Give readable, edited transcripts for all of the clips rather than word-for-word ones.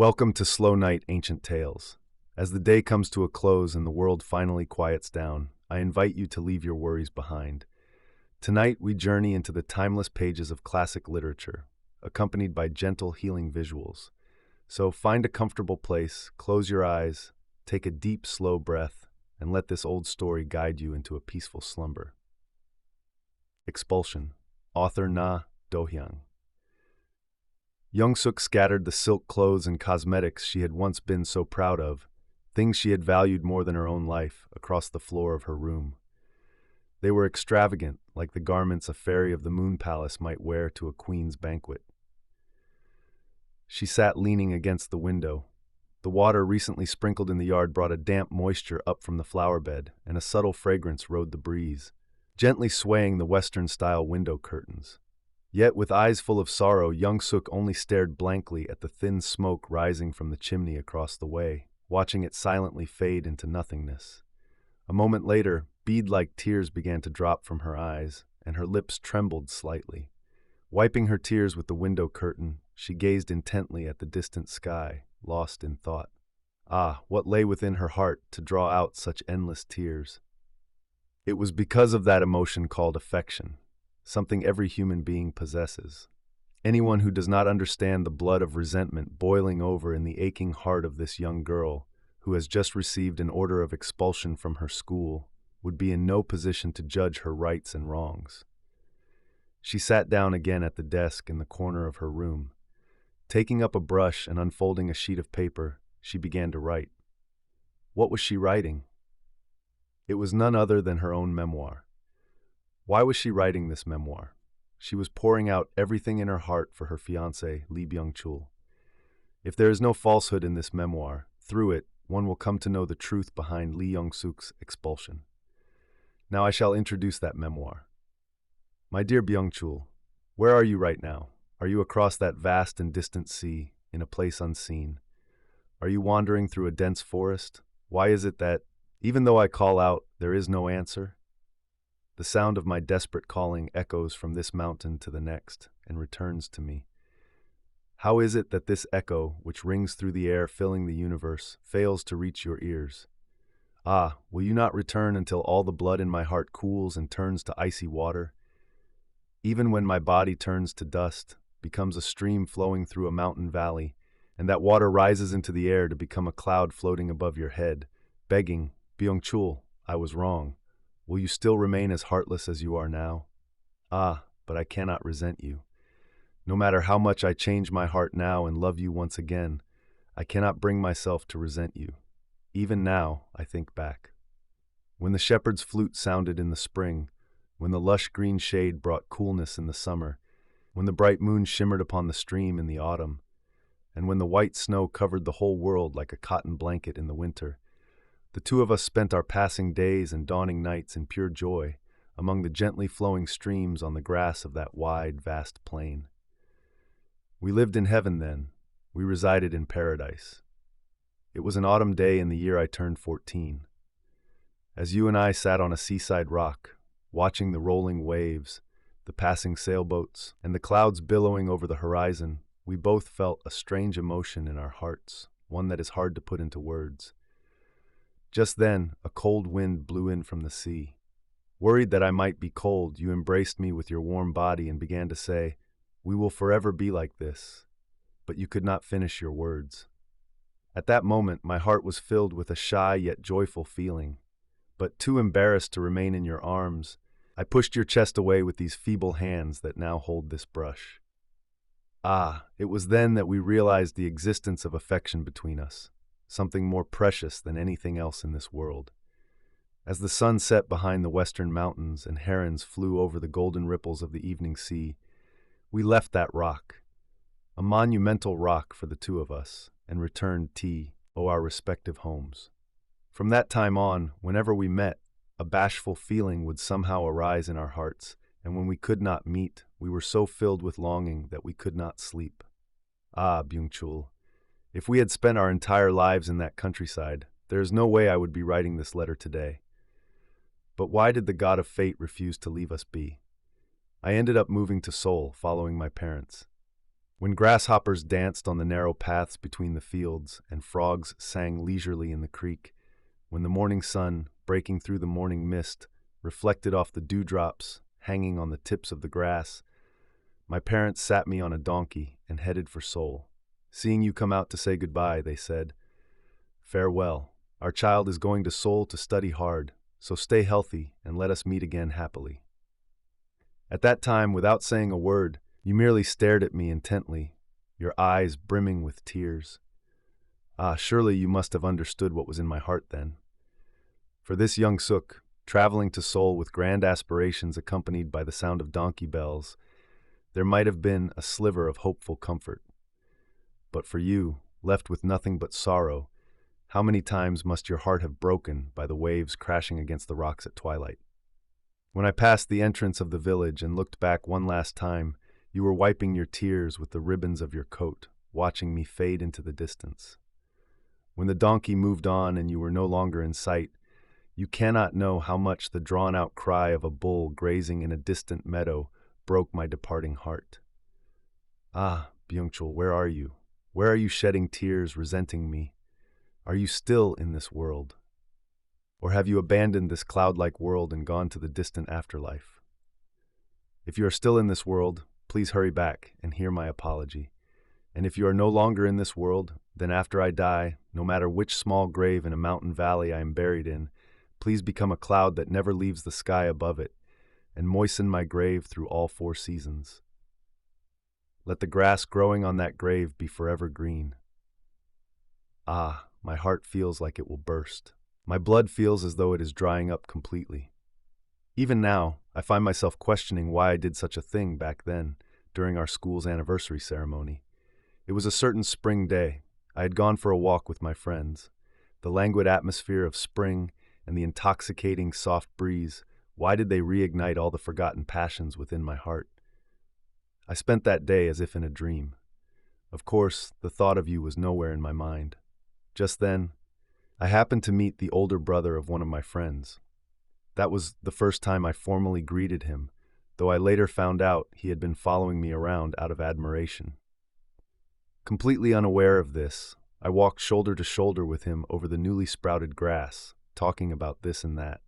Welcome to Slow Night Ancient Tales. As the day comes to a close and the world finally quiets down, I invite you to leave your worries behind. Tonight we journey into the timeless pages of classic literature, accompanied by gentle healing visuals. So find a comfortable place, close your eyes, take a deep, slow breath, and let this old story guide you into a peaceful slumber. Expulsion. Author Na Do-hyung. Young-suk scattered the silk clothes and cosmetics she had once been so proud of, things she had valued more than her own life, across the floor of her room. They were extravagant, like the garments a fairy of the moon palace might wear to a queen's banquet. She sat leaning against the window. The water recently sprinkled in the yard brought a damp moisture up from the flower bed, and a subtle fragrance rode the breeze, gently swaying the Western-style window curtains. Yet, with eyes full of sorrow, Young-suk only stared blankly at the thin smoke rising from the chimney across the way, watching it silently fade into nothingness. A moment later, bead-like tears began to drop from her eyes, and her lips trembled slightly. Wiping her tears with the window curtain, she gazed intently at the distant sky, lost in thought. Ah, what lay within her heart to draw out such endless tears? It was because of that emotion called affection, something every human being possesses. Anyone who does not understand the blood of resentment boiling over in the aching heart of this young girl, who has just received an order of expulsion from her school, would be in no position to judge her rights and wrongs. She sat down again at the desk in the corner of her room. Taking up a brush and unfolding a sheet of paper, she began to write. What was she writing? It was none other than her own memoir. Why was she writing this memoir? She was pouring out everything in her heart for her fiancé, Lee Byung-chul. If there is no falsehood in this memoir, through it, one will come to know the truth behind Lee Young-suk's expulsion. Now I shall introduce that memoir. My dear Byung-chul, where are you right now? Are you across that vast and distant sea, in a place unseen? Are you wandering through a dense forest? Why is it that, even though I call out, there is no answer? The sound of my desperate calling echoes from this mountain to the next, and returns to me. How is it that this echo, which rings through the air filling the universe, fails to reach your ears? Ah, will you not return until all the blood in my heart cools and turns to icy water? Even when my body turns to dust, becomes a stream flowing through a mountain valley, and that water rises into the air to become a cloud floating above your head, begging, Byung-chul, I was wrong. Will you still remain as heartless as you are now? Ah, but I cannot resent you. No matter how much I change my heart now and love you once again, I cannot bring myself to resent you. Even now, I think back. When the shepherd's flute sounded in the spring, when the lush green shade brought coolness in the summer, when the bright moon shimmered upon the stream in the autumn, and when the white snow covered the whole world like a cotton blanket in the winter, the two of us spent our passing days and dawning nights in pure joy among the gently flowing streams on the grass of that wide, vast plain. We lived in heaven then. We resided in paradise. It was an autumn day in the year I turned 14. As you and I sat on a seaside rock, watching the rolling waves, the passing sailboats, and the clouds billowing over the horizon, we both felt a strange emotion in our hearts, one that is hard to put into words. Just then, a cold wind blew in from the sea. Worried that I might be cold, you embraced me with your warm body and began to say, "We will forever be like this." But you could not finish your words. At that moment, my heart was filled with a shy yet joyful feeling. But too embarrassed to remain in your arms, I pushed your chest away with these feeble hands that now hold this brush. Ah, it was then that we realized the existence of affection between us, something more precious than anything else in this world. As the sun set behind the western mountains and herons flew over the golden ripples of the evening sea, we left that rock, a monumental rock for the two of us, and returned to our respective homes. From that time on, whenever we met, a bashful feeling would somehow arise in our hearts, and when we could not meet, we were so filled with longing that we could not sleep. Ah, Byung-chul, if we had spent our entire lives in that countryside, there is no way I would be writing this letter today. But why did the god of fate refuse to leave us be? I ended up moving to Seoul, following my parents. When grasshoppers danced on the narrow paths between the fields and frogs sang leisurely in the creek, when the morning sun, breaking through the morning mist, reflected off the dewdrops hanging on the tips of the grass, my parents sat me on a donkey and headed for Seoul. Seeing you come out to say goodbye, they said, "Farewell. Our child is going to Seoul to study hard, so stay healthy and let us meet again happily." At that time, without saying a word, you merely stared at me intently, your eyes brimming with tears. Ah, surely you must have understood what was in my heart then. For this young Suk, traveling to Seoul with grand aspirations accompanied by the sound of donkey bells, there might have been a sliver of hopeful comfort. But for you, left with nothing but sorrow, how many times must your heart have broken by the waves crashing against the rocks at twilight? When I passed the entrance of the village and looked back one last time, you were wiping your tears with the ribbons of your coat, watching me fade into the distance. When the donkey moved on and you were no longer in sight, you cannot know how much the drawn-out cry of a bull grazing in a distant meadow broke my departing heart. Ah, Byung-chul, where are you? Where are you shedding tears, resenting me? Are you still in this world? Or have you abandoned this cloud-like world and gone to the distant afterlife? If you are still in this world, please hurry back and hear my apology. And if you are no longer in this world, then after I die, no matter which small grave in a mountain valley I am buried in, please become a cloud that never leaves the sky above it, and moisten my grave through all 4 seasons. Let the grass growing on that grave be forever green. Ah, my heart feels like it will burst. My blood feels as though it is drying up completely. Even now, I find myself questioning why I did such a thing back then, during our school's anniversary ceremony. It was a certain spring day. I had gone for a walk with my friends. The languid atmosphere of spring and the intoxicating soft breeze, why did they reignite all the forgotten passions within my heart? I spent that day as if in a dream. Of course, the thought of you was nowhere in my mind. Just then, I happened to meet the older brother of one of my friends. That was the first time I formally greeted him, though I later found out he had been following me around out of admiration. Completely unaware of this, I walked shoulder to shoulder with him over the newly sprouted grass, talking about this and that.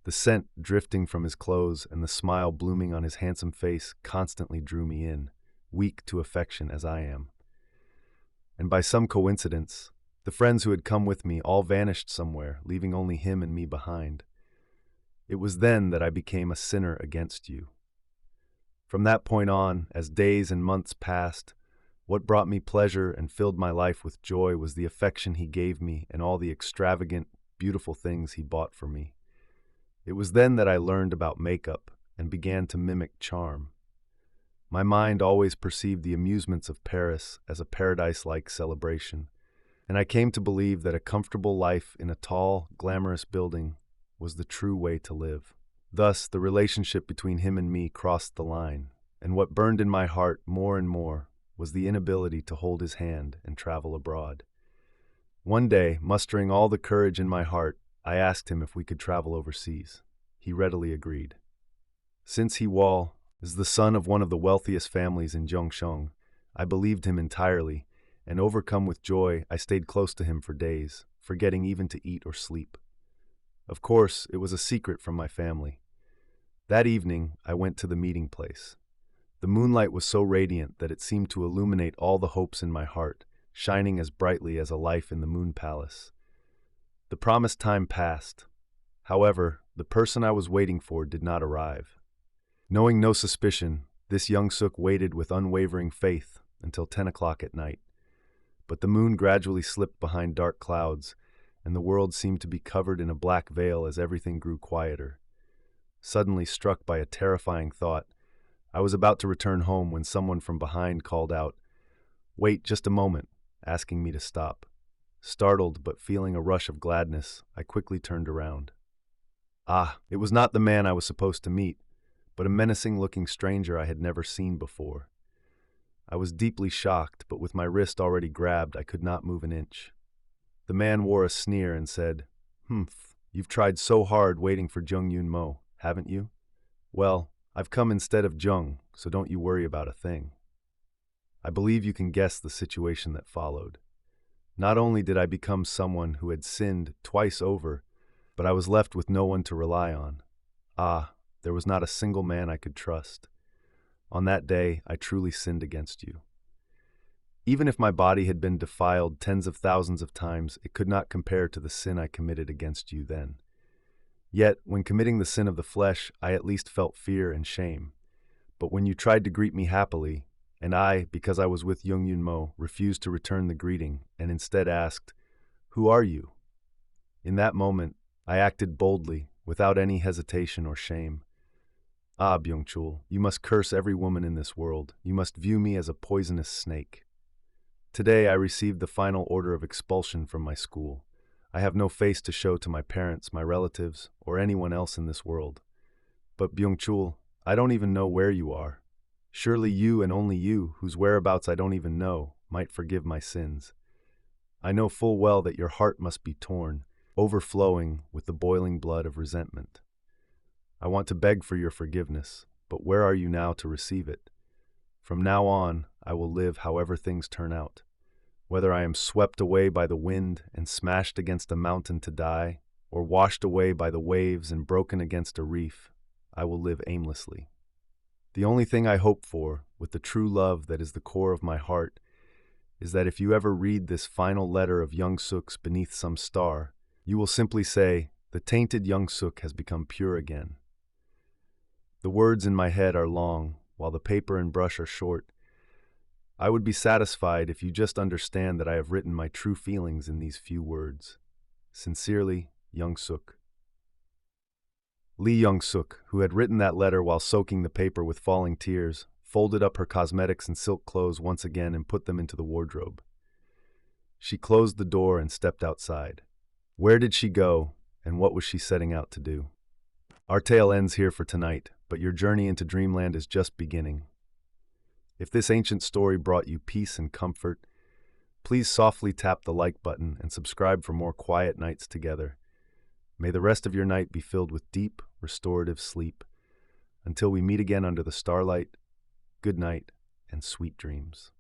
The scent drifting from his clothes and the smile blooming on his handsome face constantly drew me in, weak to affection as I am. And by some coincidence, the friends who had come with me all vanished somewhere, leaving only him and me behind. It was then that I became a sinner against you. From that point on, as days and months passed, what brought me pleasure and filled my life with joy was the affection he gave me and all the extravagant, beautiful things he bought for me. It was then that I learned about makeup and began to mimic charm. My mind always perceived the amusements of Paris as a paradise-like celebration, and I came to believe that a comfortable life in a tall, glamorous building was the true way to live. Thus, the relationship between him and me crossed the line, and what burned in my heart more and more was the inability to hold his hand and travel abroad. One day, mustering all the courage in my heart, I asked him if we could travel overseas. He readily agreed. Since he is the son of one of the wealthiest families in Gyeongseong, I believed him entirely, and overcome with joy, I stayed close to him for days, forgetting even to eat or sleep. Of course, it was a secret from my family. That evening, I went to the meeting place. The moonlight was so radiant that it seemed to illuminate all the hopes in my heart, shining as brightly as a life in the moon palace. The promised time passed. However, the person I was waiting for did not arrive. Knowing no suspicion, this young Suk waited with unwavering faith until 10 o'clock at night. But the moon gradually slipped behind dark clouds, and the world seemed to be covered in a black veil as everything grew quieter. Suddenly struck by a terrifying thought, I was about to return home when someone from behind called out, "Wait just a moment," asking me to stop. Startled but feeling a rush of gladness, I quickly turned around. Ah, it was not the man I was supposed to meet, but a menacing-looking stranger I had never seen before. I was deeply shocked, but with my wrist already grabbed, I could not move an inch. The man wore a sneer and said, "Humph, you've tried so hard waiting for Jung Yoon Mo, haven't you? Well, I've come instead of Jung, so don't you worry about a thing." I believe you can guess the situation that followed. Not only did I become someone who had sinned twice over, but I was left with no one to rely on. Ah, there was not a single man I could trust. On that day, I truly sinned against you. Even if my body had been defiled tens of thousands of times, it could not compare to the sin I committed against you then. Yet, when committing the sin of the flesh, I at least felt fear and shame. But when you tried to greet me happily, and I, because I was with Young Yun Mo, refused to return the greeting and instead asked, "Who are you?" In that moment, I acted boldly, without any hesitation or shame. Ah, Byung-chul, you must curse every woman in this world. You must view me as a poisonous snake. Today I received the final order of expulsion from my school. I have no face to show to my parents, my relatives, or anyone else in this world. But Byung-chul, I don't even know where you are. Surely you and only you, whose whereabouts I don't even know, might forgive my sins. I know full well that your heart must be torn, overflowing with the boiling blood of resentment. I want to beg for your forgiveness, but where are you now to receive it? From now on, I will live however things turn out. Whether I am swept away by the wind and smashed against a mountain to die, or washed away by the waves and broken against a reef, I will live aimlessly. The only thing I hope for, with the true love that is the core of my heart, is that if you ever read this final letter of Young Suk's beneath some star, you will simply say, "The tainted Young Suk has become pure again." The words in my head are long, while the paper and brush are short. I would be satisfied if you just understand that I have written my true feelings in these few words. Sincerely, Young Suk. Lee Young Suk, who had written that letter while soaking the paper with falling tears, folded up her cosmetics and silk clothes once again and put them into the wardrobe. She closed the door and stepped outside. Where did she go, and what was she setting out to do? Our tale ends here for tonight, but your journey into dreamland is just beginning. If this ancient story brought you peace and comfort, please softly tap the like button and subscribe for more quiet nights together. May the rest of your night be filled with deep, restorative sleep. Until we meet again under the starlight, good night and sweet dreams.